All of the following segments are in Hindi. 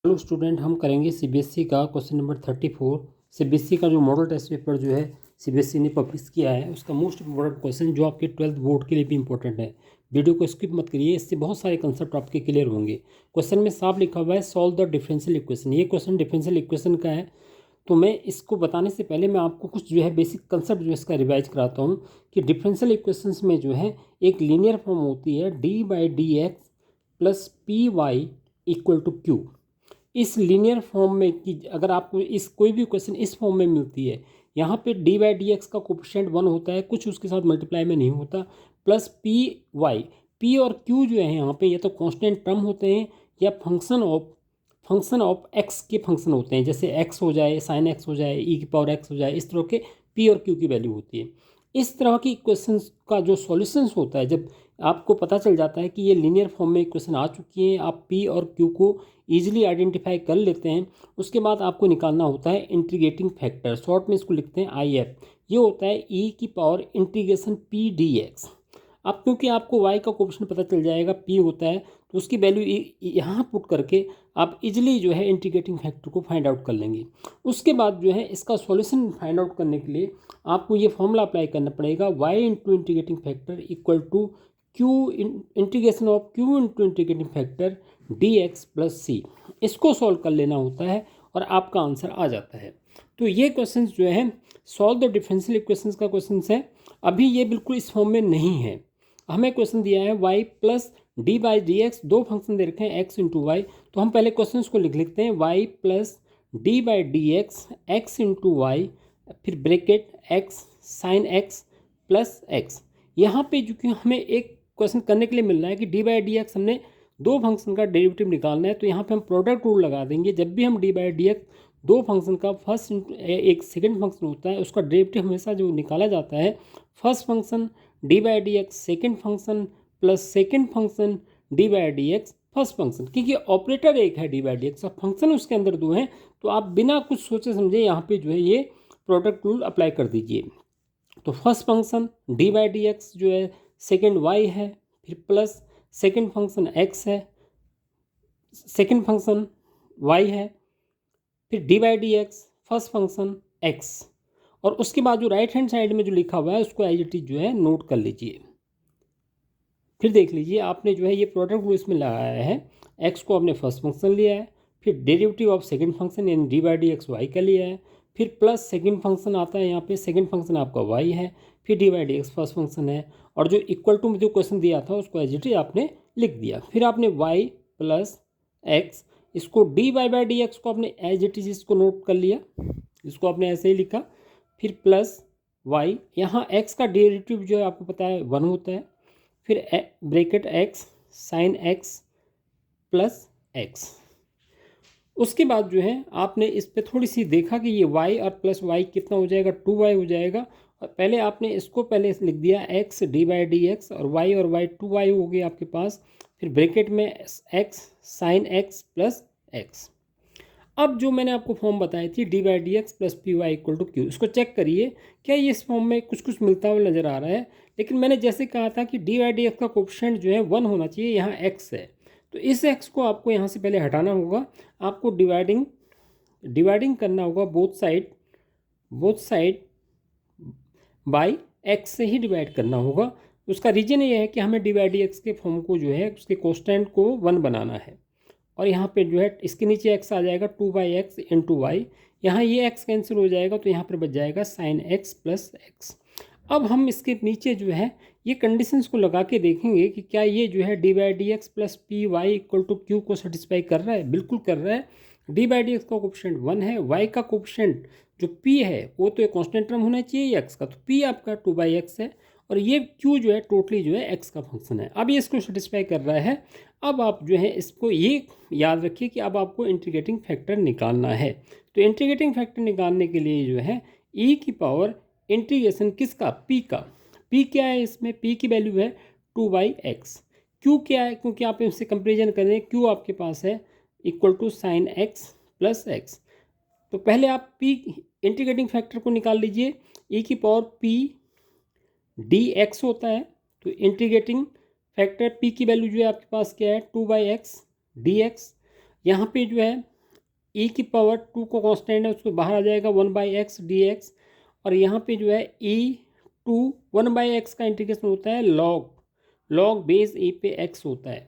हेलो स्टूडेंट, हम करेंगे सीबीएसई का क्वेश्चन नंबर 34। सीबीएसई का जो मॉडल टेस्ट पेपर जो है सीबीएसई ने पब्लिश किया है, उसका मोस्ट इम्पोर्टेंट क्वेश्चन जो आपके 12th बोर्ड के लिए भी इंपॉर्टेंट है। वीडियो को स्किप मत करिए, इससे बहुत सारे कंसेप्ट आपके क्लियर होंगे। क्वेश्चन में साफ लिखा हुआ है सॉल्व द डिफरेंशियल इक्वेशन। ये क्वेश्चन डिफरेंशियल इक्वेशन का है। तो मैं इसको बताने से पहले मैं आपको कुछ जो है बेसिक कंसेप्ट जो है इसका रिवाइज कराता हूँ कि डिफरेंशियल इक्वेशंस में जो है एक लीनियर फॉर्म होती है d/dx plus P Y equal to q. इस लीनियर फॉर्म में कि अगर आपको इस कोई भी क्वेश्चन इस फॉर्म में मिलती है, यहाँ पे d/dx का कोफिशिएंट 1 होता है, कुछ उसके साथ मल्टीप्लाई में नहीं होता, प्लस पी वाई। पी और क्यू जो है यहाँ पे या तो कांस्टेंट टर्म होते हैं या फंक्शन ऑफ एक्स के फंक्शन होते हैं, जैसे एक्स हो जाए, साइन एक्स हो जाए, ई की पावर एक्स हो जाए, इस तरह के पी और क्यू की वैल्यू होती है। इस तरह की इक्वेशंस का जो सॉल्यूशंस होता है, जब आपको पता चल जाता है कि ये लीनियर फॉर्म में इक्वेशन आ चुकी हैं, आप पी और क्यू को ईजिली आइडेंटिफाई कर लेते हैं। उसके बाद आपको निकालना होता है इंटीग्रेटिंग फैक्टर, शॉर्ट में इसको लिखते हैं आई एफ। ये होता है ई की power integration P D x. अब क्योंकि आपको y का कोफिशिएंट पता चल जाएगा, p होता है, तो उसकी वैल्यू यहाँ पुट करके आप इजिली जो है इंटीग्रेटिंग फैक्टर को फाइंड आउट कर लेंगे। उसके बाद जो है इसका सॉल्यूशन फाइंड आउट करने के लिए आपको ये फॉर्मूला अप्लाई करना पड़ेगा, y into integrating factor equal to Q integration of Q into integrating factor D X plus C. इसको सॉल्व कर लेना होता है और आपका आंसर आ जाता है। तो ये क्वेश्चन जो है सॉल्व द डिफरेंशियल इक्वेशंस का क्वेश्चन है। अभी ये बिल्कुल इस फॉर्म में नहीं है। हमें क्वेश्चन दिया है y प्लस d/dx, दो फंक्शन दे रखे हैं x इंटू वाई। तो हम पहले क्वेश्चन को लिख लेते हैं, y plus d/dx x into Y, फिर bracket x sine x plus x। यहाँ पे जो कि हमें एक क्वेश्चन करने के लिए मिल रहा है कि d/dx हमने दो फंक्शन का डेरिवेटिव निकालना है, तो यहाँ पे हम प्रोडक्ट रूल लगा देंगे। जब भी हम d/dx दो फंक्शन का एक सेकंड फंक्शन होता है, उसका डेरिवेटिव हमेशा जो निकाला जाता है, first function d/dx second function plus second function d/dx first function, क्योंकि ऑपरेटर एक है d/dx और फंक्शन उसके अंदर दो हैं। तो आप बिना कुछ सोचे समझे यहाँ पे जो है ये प्रोडक्ट रूल अप्लाई कर दीजिए। तो फर्स्ट फंक्शन d/dx जो है सेकेंड y है, फिर प्लस सेकेंड फंक्शन x है, सेकेंड फंक्शन y है, फिर d/dx फर्स्ट फंक्शन x, और उसके बाद जो राइट हैंड साइड में जो लिखा हुआ है उसको एज इट इज जो है नोट कर लीजिए। फिर देख लीजिए, आपने जो है ये प्रोडक्ट रूल इसमें लगाया है, x को आपने फर्स्ट फंक्शन लिया है, फिर डेरिवेटिव ऑफ सेकंड फंक्शन यानी d/dx y का लिया है, फिर प्लस सेकंड फंक्शन आता है, यहाँ पे सेकंड फंक्शन आपका y है, फिर d/dx फर्स्ट फंक्शन है, और जो इक्वल टू में जो क्वेश्चन दिया था उसको एज इट इज आपने लिख दिया। फिर आपने y प्लस एक्स, इसको dy/dx को आपने एज इट इज इसको नोट कर लिया, इसको आपने ऐसे ही लिखा, फिर प्लस y, यहाँ x का डेरिवेटिव जो है आपको पता है 1 होता है, फिर bracket x sine x plus x। उसके बाद जो है आपने इस पर थोड़ी सी देखा कि ये y और प्लस y कितना हो जाएगा, 2y हो जाएगा। और पहले आपने इसको पहले लिख दिया x d/dx, और y 2y हो गए आपके पास, फिर ब्रैकेट में x sine x plus x। अब जो मैंने आपको फॉर्म बताई थी d/dx plus P Y equal to q, इसको चेक करिए क्या ये इस फॉर्म में कुछ कुछ मिलता हुआ नज़र आ रहा है। लेकिन मैंने जैसे कहा था कि d/dx का कोफिशिएंट जो है 1 होना चाहिए, यहाँ x है, तो इस x को आपको यहाँ से पहले हटाना होगा। आपको डिवाइडिंग करना होगा बोथ साइड बाई x से ही डिवाइड करना होगा। उसका रीज़न ये है कि हमें d/dx के फॉर्म को जो है उसके कॉन्स्टेंट को 1 बनाना है, और यहाँ पे जो है इसके नीचे x आ जाएगा 2/x इंटू वाई, यहाँ ये x कैंसिल हो जाएगा, तो यहाँ पर बच जाएगा साइन x प्लस x। अब हम इसके नीचे जो है ये कंडीशंस को लगा के देखेंगे कि क्या ये जो है d/dx plus P Y equal to q को सेटिस्फाई कर रहा है। बिल्कुल कर रहा है। d/dx का कोफिशिएंट 1 है, y का कोफिशिएंट जो p है वो तो एक कांस्टेंट टर्म होना चाहिए x का, तो p आपका 2/x है, और ये q जो है टोटली जो है x का फंक्शन है। अब ये इसको सेटिस्फाई कर रहा है। अब आप जो है इसको ये याद रखिए कि अब आपको इंटीग्रेटिंग फैक्टर निकालना है। तो इंटीग्रेटिंग फैक्टर निकालने के लिए जो है e की पावर इंटीग्रेशन किसका, p का, p क्या है इसमें, p की वैल्यू है 2/x। q क्या है, क्योंकि आप इससे कंपेरिजन करें, q आपके पास है equal to sine x plus x। तो पहले आप p इंटीग्रेटिंग फैक्टर को निकाल लीजिए, e की पावर p dx होता है, तो इंटीग्रेटिंग फैक्टर p की वैल्यू जो है आपके पास क्या है 2/x dx। यहाँ पे जो है e की पावर 2 को कांस्टेंट है, उसको बाहर आ जाएगा 1/x dx, और यहाँ पे जो है e टू 1/x का इंटीग्रेशन होता है log बेस e पे x होता है,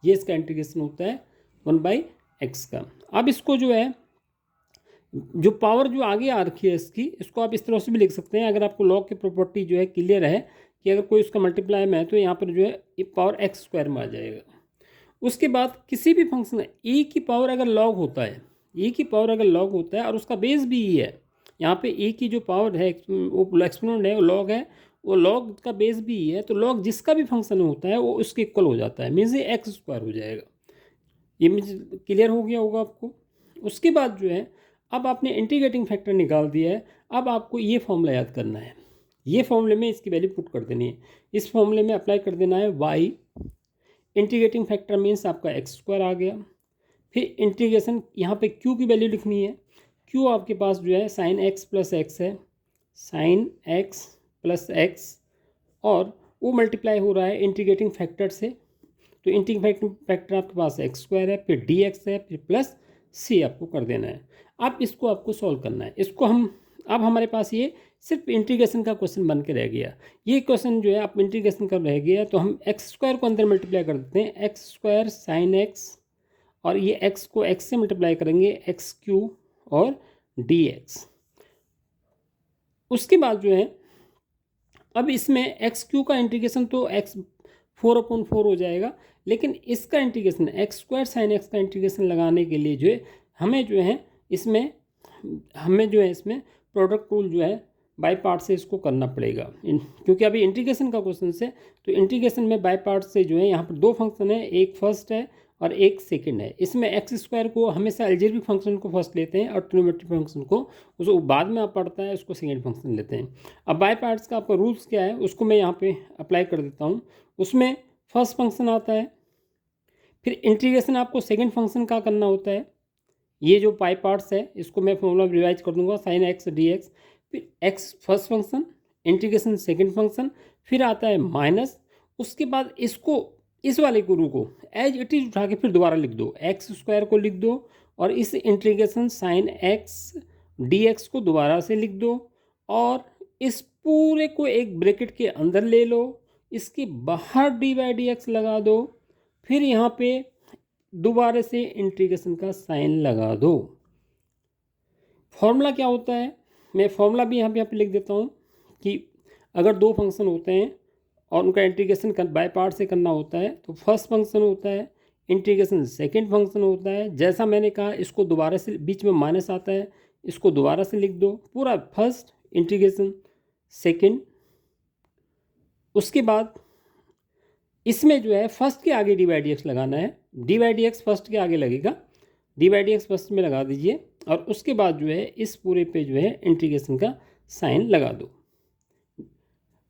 ये इसका इंटीग्रेशन होता है 1/x का। अब इसको जो है जो पावर जो आगे आ रखी है इसकी, इसको आप इस तरह से भी लिख सकते हैं, अगर आपको लॉग की प्रॉपर्टी जो है क्लियर है कि अगर कोई उसका मल्टीप्लाई में है तो यहाँ पर जो है पावर x स्क्वायर में आ जाएगा। उसके बाद किसी भी फंक्शन e की पावर अगर लॉग होता है, e की पावर अगर लॉग होता है और उसका बेस भी e है, यहाँ पे e की जो पावर है वो एक्सपोनेंट है, वो लॉग है, वो लॉग का बेस भी e है, तो लॉग जिसका भी फंक्शन होता है वो उसके इक्वल हो जाता है, मीन्स ये एक्स स्क्वायर हो जाएगा। ये मीन्स क्लियर हो गया होगा आपको। उसके बाद जो है अब आपने इंटीग्रेटिंग फैक्टर निकाल दिया है, अब आपको ये फॉर्मूला याद करना है, ये फॉर्मूले में इसकी वैल्यू पुट कर देनी है, इस फॉर्मूले में अप्लाई कर देना है y, इंटीग्रेटिंग फैक्टर मीन्स आपका एक्स स्क्वायर आ गया, फिर इंटीग्रेशन यहाँ पे q की वैल्यू लिखनी है, q आपके पास जो है साइन एक्स प्लस एक्स है, साइन एक्स प्लस एक्स, और वो मल्टीप्लाई हो रहा है इंटीग्रेटिंग फैक्टर से, तो इंटीग्रेटिंग फैक्टर आपके पास एक्स स्क्वायर है, फिर डी एक्स है, फिर प्लस सी आपको कर देना है। अब इसको आपको सॉल्व करना है, इसको हम अब हमारे पास ये सिर्फ इंटीग्रेशन का क्वेश्चन बन के रह गया, ये क्वेश्चन जो है आप इंटीग्रेशन का रह गया, तो हम एक्स स्क्वायर को अंदर मल्टीप्लाई कर देते हैं, एक्स स्क्वायर साइन एक्स, और ये एक्स को एक्स से मल्टीप्लाई करेंगे एक्स क्यू और डी एक्स। उसके बाद जो है अब इसमें एक्स क्यू का इंटीग्रेशन तो एक्स 4/4 हो जाएगा, लेकिन इसका integration x square sine x का इंटीग्रेशन लगाने के लिए जो है हमें जो है इसमें प्रोडक्ट रूल जो है बाय पार्ट से इसको करना पड़ेगा, क्योंकि अभी इंटीग्रेशन का क्वेश्चन से, तो इंटीग्रेशन में बाय पार्ट से जो है यहाँ पर दो फंक्शन है, एक फर्स्ट है और एक सेकंड है। इसमें एक्स स्क्वायर को हमेशा अलजेब्रिक फंक्शन को फर्स्ट लेते हैं और ट्रिग्नोमेट्रिक फंक्शन को उसको बाद में आप पढ़ता है उसको सेकंड फंक्शन लेते हैं। अब बाय पार्ट्स का आपका रूल्स क्या है उसको मैं यहाँ पे अप्लाई कर देता हूँ। उसमें फर्स्ट फंक्शन आता है, फिर इंटीग्रेशन आपको सेकंड फंक्शन का करना होता है, ये जो बाय पार्ट्स है इसको मैं फॉर्मूला रिवाइज कर दूंगा, साइन एक्स डी एक्स, फिर x first function, integration second function, फिर आता है माइनस, उसके बाद इसको इस वाले गुरु को एज इट इज उठा के फिर दोबारा लिख दो, एक्स स्क्वायर को लिख दो और इस integration sine X D x को दोबारा से लिख दो और इस पूरे को एक ब्रैकेट के अंदर ले लो, इसके बाहर डी बाई डी एक्स लगा दो, फिर यहाँ पे दोबारा से इंटीग्रेशन का साइन लगा दो। फॉर्मूला क्या होता है, मैं फॉर्मूला भी यहाँ पे लिख देता हूँ कि अगर दो फंक्शन होते हैं और उनका इंटीग्रेशन बाय पार्ट से करना होता है तो फर्स्ट फंक्शन होता है, इंटीग्रेशन सेकंड फंक्शन होता है। जैसा मैंने कहा इसको दोबारा से बीच में माइनस आता है, इसको दोबारा से लिख दो, पूरा फर्स्ट इंटीग्रेशन सेकंड, उसके बाद इसमें जो है फर्स्ट के आगे डी बाई डी एक्स लगाना है, D by D x first के आगे लगेगा, D by D x first में लगा दीजिए और उसके बाद जो है इस पूरे पे जो है इंटीग्रेशन का साइन लगा दो।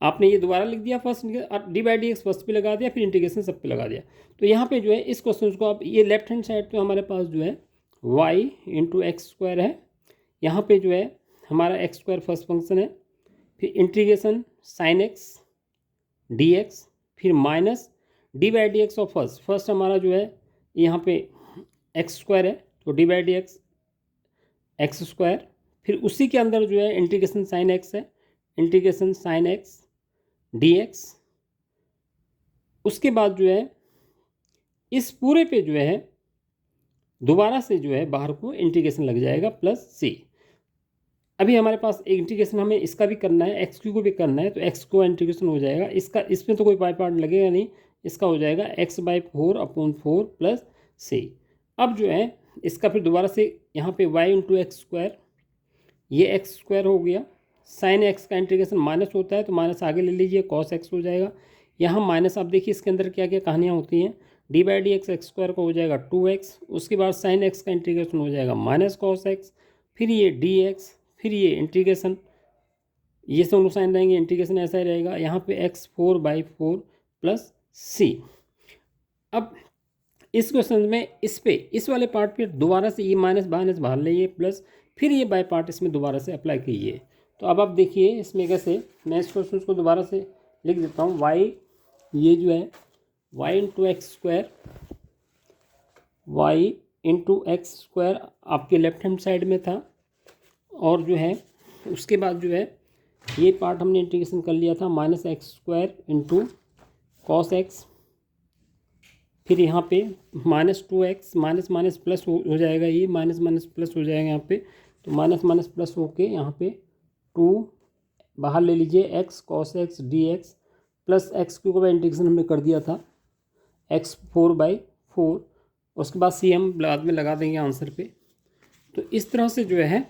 आपने ये दोबारा लिख दिया first, D by D x first पे लगा दिया, फिर इंटीग्रेशन सब पे लगा दिया। तो यहाँ पे जो है इस क्वेश्चन को आप ये लेफ्ट हैंड साइड तो हमारे पास जो है y इंटू एक्स स्क्वायर है, यहाँ पे जो है हमारा एक्स स्क्वायर फर्स्ट फंक्शन है, फिर integration sine X D X, फिर minus D by D X of first हमारा जो है यहाँ पे एक्स स्क्वायर है तो D by D X X square, फिर उसी के अंदर जो है इंटीग्रेशन साइन एक्स है, integration sine X D X, उसके बाद जो है इस पूरे पे जो है दोबारा से जो है बाहर को इंटीग्रेशन लग जाएगा प्लस सी। अभी हमारे पास एक इंटीग्रेशन हमें इसका भी करना है, एक्स क्यू को भी करना है, तो एक्स को इंटीग्रेशन हो जाएगा इसका, इसमें तो कोई बाय पार्ट लगेगा नहीं, इसका हो जाएगा x/4/4 प्लस सी। अब जो है इसका फिर दोबारा से यहाँ पे y इंटू एक्स स्क्वायर, ये एक्स स्क्वायर हो गया, साइन एक्स का इंटीग्रेशन माइनस होता है तो माइनस आगे ले लीजिए कॉस एक्स हो जाएगा, यहाँ माइनस आप देखिए इसके अंदर क्या क्या कहानियाँ होती हैं, d by D X X square का हो जाएगा 2x, उसके बाद साइन एक्स का इंटीग्रेशन हो जाएगा माइनस कॉस एक्स, फिर ये डी एक्स, फिर ये इंटीग्रेशन, ये दोनों साइन रहेंगे, इंटीग्रेशन ऐसा ही रहेगा, यहाँ पे x4/4 प्लस सी। अब इस क्वेश्चन में इस वाले पार्ट पे दोबारा से ये माइनस बाहर ले प्लस, फिर ये बाय पार्ट इसमें दोबारा से अप्लाई कीजिए। तो अब आप देखिए इसमें कैसे, मैं इस क्वेश्चन को दोबारा से लिख देता हूँ, y ये जो है y into x square, y into x square आपके लेफ्ट हैंड साइड में था, और जो है उसके बाद जो है ये पार्ट हमने इंटीग्रेशन कर लिया था minus x square into cos x, फिर यहाँ पे minus 2x minus minus plus हो जाएगा, ये माइनस माइनस प्लस हो जाएगा यहाँ पे, तो माइनस माइनस प्लस होके यहाँ पे 2 बाहर ले लीजिए, x cos x D X plus x Q का इंटीग्रेशन हमने कर दिया था एक्स 4/4, उसके बाद सी हम बाद में लगा देंगे आंसर पे। तो इस तरह से जो है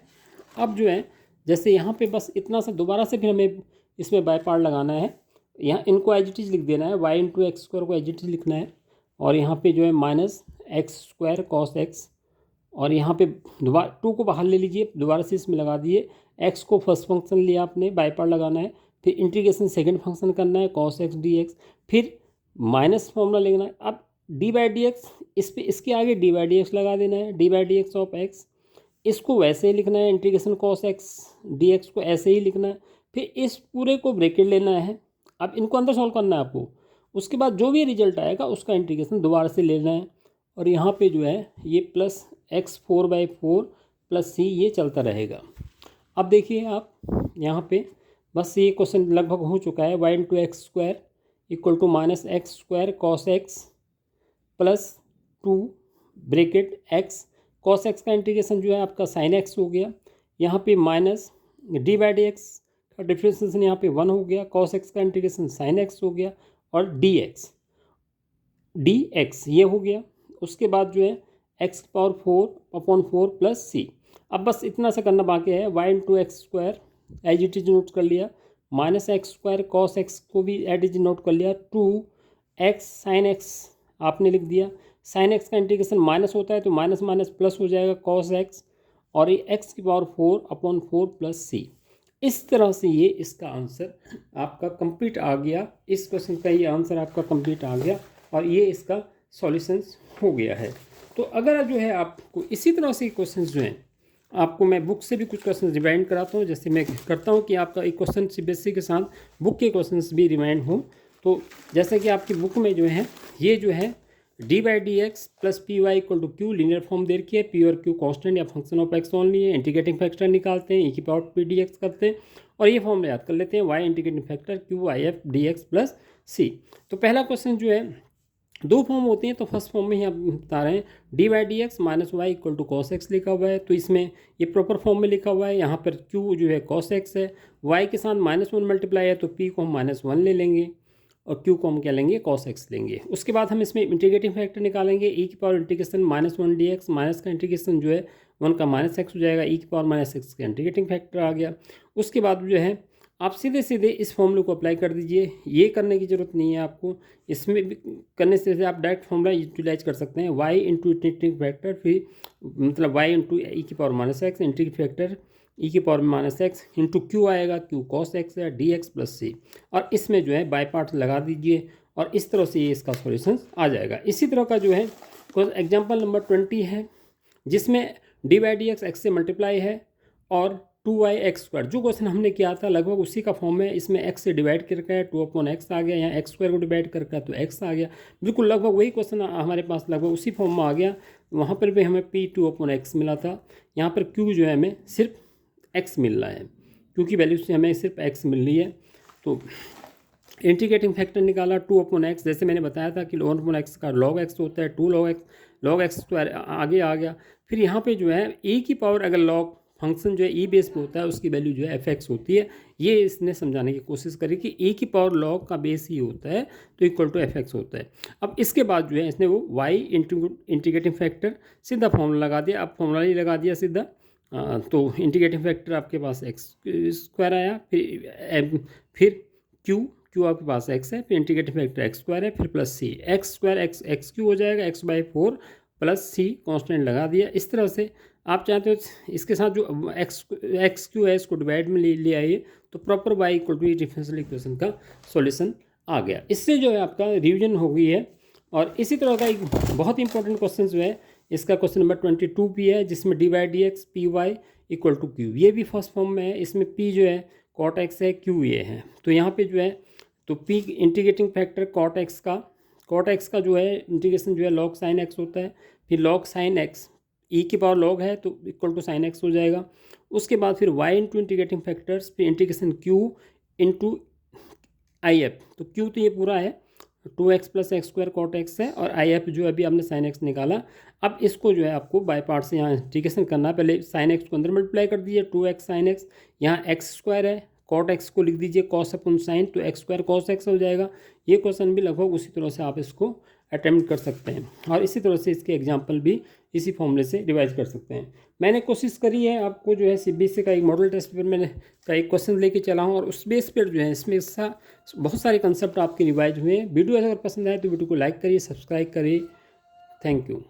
अब जो है जैसे यहाँ पे बस इतना सा दोबारा से फिर हमें इसमें बाय पार्ट लगाना है, यहाँ इनको एज इट इज लिख देना है, वाई इंटू एक्स स्क्वायर को एज इट इज लिखना है, और यहाँ पे जो है minus x square cos x, और यहाँ पे दोबारा 2 को बाहर ले लीजिए, दोबारा से इसमें लगा दिए, एक्स को फर्स्ट फंक्शन लिया आपने, बाय पार्ट लगाना है, फिर इंटीग्रेशन सेकंड फंक्शन करना है कॉस एक्स डी एक्स, फिर माइनस फॉर्मूला लेना है, अब डी बाई डी एक्स इस पे इसके आगे डी बाई डी एक्स लगा देना है, D by D X of x, इसको वैसे ही लिखना है, integration cos x D x को ऐसे ही लिखना है, फिर इस पूरे को ब्रैकेट लेना है, अब इनको अंदर सॉल्व करना है आपको, उसके बाद जो भी रिजल्ट आएगा उसका इंटीग्रेशन दोबारा से लेना है, और यहाँ पे जो है ये प्लस एक्स 4/4 प्लस सी ये चलता रहेगा। अब देखिए आप यहाँ पे बस ये क्वेश्चन लगभग हो चुका है, y into x square equal to minus x square cos x plus 2 bracket x, cos x का इंटीग्रेशन जो है आपका साइन एक्स हो गया, यहाँ पे minus D by D x का डिफ्रेंसिएशन यहाँ पे 1 हो गया, कॉस एक्स का इंटीग्रेशन साइन एक्स हो गया, और डी एक्स ये हो गया, उसके बाद जो है एक्स पावर 4/4 प्लस सी। अब बस इतना सा करना बाकी है, y into x square as it is note कर लिया, minus x square cos x को भी एज इट इज नोट कर लिया, 2x साइन एक्स आपने लिख दिया, साइन एक्स का इंटीग्रेशन माइनस होता है तो माइनस माइनस प्लस हो जाएगा कॉस एक्स, और ये एक्स की पावर 4/4 प्लस सी। इस तरह से ये इसका आंसर आपका कंप्लीट आ गया, इस क्वेश्चन का ये आंसर आपका कंप्लीट आ गया, और ये इसका सॉल्यूशंस हो गया है। तो अगर जो है आपको इसी तरह से क्वेश्चंस जो हैं, आपको मैं बुक से भी कुछ क्वेश्चन रिमाइंड कराता हूँ, जैसे मैं करता हूँ कि आपका एक क्वेश्चन सीबीएसई के साथ बुक के क्वेश्चंस भी रिमाइंड हो। तो जैसे कि आपकी बुक में जो है ये जो है D by D X plus P Y equal to Q linear form दे रखी है, पी और क्यू कॉन्स्टेंट या फंक्शन ऑफ एक्स ओनली है, इंटीग्रेटिंग फैक्टर निकालते हैं, ई की पावर पी डी एक्स करते हैं, और ये फॉर्म याद कर लेते हैं, Y integrating factor Q I F D X plus C. तो पहला क्वेश्चन जो है 2 फॉर्म होती हैं, तो फर्स्ट फॉर्म में ही आप बता रहे हैं d by D x minus y equal to cos x लिखा हुआ है, तो इसमें ये प्रॉपर फॉर्म में लिखा हुआ है, यहाँ पर क्यू जो है कॉस एक्स है, वाई के साथ -1 मल्टीप्लाई है तो पी को हम -1 ले लेंगे, और क्यू को हम क्या लेंगे कॉस एक्स लेंगे। उसके बाद हम इसमें इंटीग्रेटिंग फैक्टर निकालेंगे, ई की power integration -1 D x, minus का इंटीग्रेशन जो है 1 का माइनस एक्स हो जाएगा, ई की पावर -x का इंटीग्रेटिंग फैक्टर आ गया। उसके बाद जो है आप सीधे सीधे इस फॉर्मूले को अप्लाई कर दीजिए, ये करने की ज़रूरत नहीं है आपको, इसमें भी करने से आप डायरेक्ट फॉर्मूला यूटिलाइज कर सकते हैं, वाई इंटू इंटीग्रेटिंग फैक्टर, फिर मतलब वाई इंटू ई की पावर -x इंटीग्रेटिंग फैक्टर ई की पावर -x इंटू क्यू आएगा, क्यू कॉस एक्स है, डी एक्स प्लस सी, और इसमें जो है बाय पार्ट लगा दीजिए, और इस तरह से ये इसका सॉल्यूशन आ जाएगा। इसी तरह का जो है एग्जाम्पल नंबर 20 है, जिसमें डी बाई डी एक्स से मल्टीप्लाई है, और 2y(x², जो क्वेश्चन हमने किया था लगभग उसी का फॉर्म है, इसमें x से डिवाइड करके 2/x आ गया, यहाँ x² को डिवाइड करके तो x आ गया, बिल्कुल लगभग वही क्वेश्चन हमारे पास लगभग उसी फॉर्म में आ गया। वहाँ पर भी हमें p 2/x मिला था, यहाँ पर q जो है हमें सिर्फ x मिल रहा है, q की वैल्यू से हमें सिर्फ x मिल रही है। तो इंटीग्रेटिंग फैक्टर निकाला 2/x, जैसे मैंने बताया था कि 1/x का log x होता है, 2 log x² आगे आ गया। फिर यहाँ पे जो है e की पावर अगर लॉग फंक्शन जो है ई बेस पे होता है उसकी वैल्यू जो है एफ होती है, ये इसने समझाने की कोशिश करी कि ए की पावर लॉग का बेस ही होता है तो इक्वल टू एफ होता है। अब इसके बाद जो है इसने वो वाई इंटीग्रेटिंग फैक्टर सीधा फॉर्मूला लगा दिया, अब फॉर्मूला ही लगा दिया सीधा, तो इंटीग्रेटिंग फैक्टर आपके पास x² आया, फिर क्यू आपके पास x है, फिर इंटीग्रेटिंग फैक्टर x² है, फिर प्लस सी, x² x³ हो जाएगा, x/4 प्लस सी कॉन्स्टेंट लगा दिया। इस तरह से आप चाहते हो इसके साथ जो x/q है इसको डिवाइड में ले आइए, तो proper y equal to differential equation का सॉल्यूशन आ गया। इससे जो है आपका रिवीजन हो गई है। और इसी तरह का एक बहुत इंपॉर्टेंट क्वेश्चन जो है इसका क्वेश्चन नंबर 22 भी है, जिसमें dy/dx py equal to q, ये भी फर्स्ट फॉर्म में है। इसमें p जो है cot x है, q ये है, तो यहाँ पे जो है तो p integrating factor cot x का जो है इंटीग्रेशन जो है log sin x होता है, फिर log sin x, e की पावर log है तो इक्वल टू sin x हो जाएगा। उसके बाद फिर y इंटू इंटीग्रेटिंग फैक्टर्स, फिर integration q into I F. तो q तो ये पूरा है 2x plus x square cot x है, और आई एफ जो अभी आपने साइन एक्स निकाला। अब इसको जो है आपको बाय पार्ट से यहाँ इंटीग्रेशन करना है। पहले साइन एक्स को अंदर मल्टीप्लाई कर दीजिए, 2x साइन एक्स, यहाँ एक्स स्क्वायर है, कॉट एक्स को लिख दीजिए कॉस अपन साइन, तो एक्स स्क्वायर कॉस एक्स हो जाएगा। ये क्वेश्चन भी लगभग उसी तरह से आप इसको अटैम्प्ट कर सकते हैं, और इसी तरह से इसके एग्जाम्पल भी इसी फॉर्मूले से रिवाइज कर सकते हैं। मैंने कोशिश करी है आपको जो है सीबीएसई का एक मॉडल टेस्ट पेपर में का एक क्वेश्चन लेके चला हूँ, और उस बेस पर जो है इसमें बहुत सारे कंसेप्ट आपके रिवाइज हुए हैं। वीडियो अगर पसंद आए तो वीडियो को लाइक करिए, सब्सक्राइब करिए। Thank you.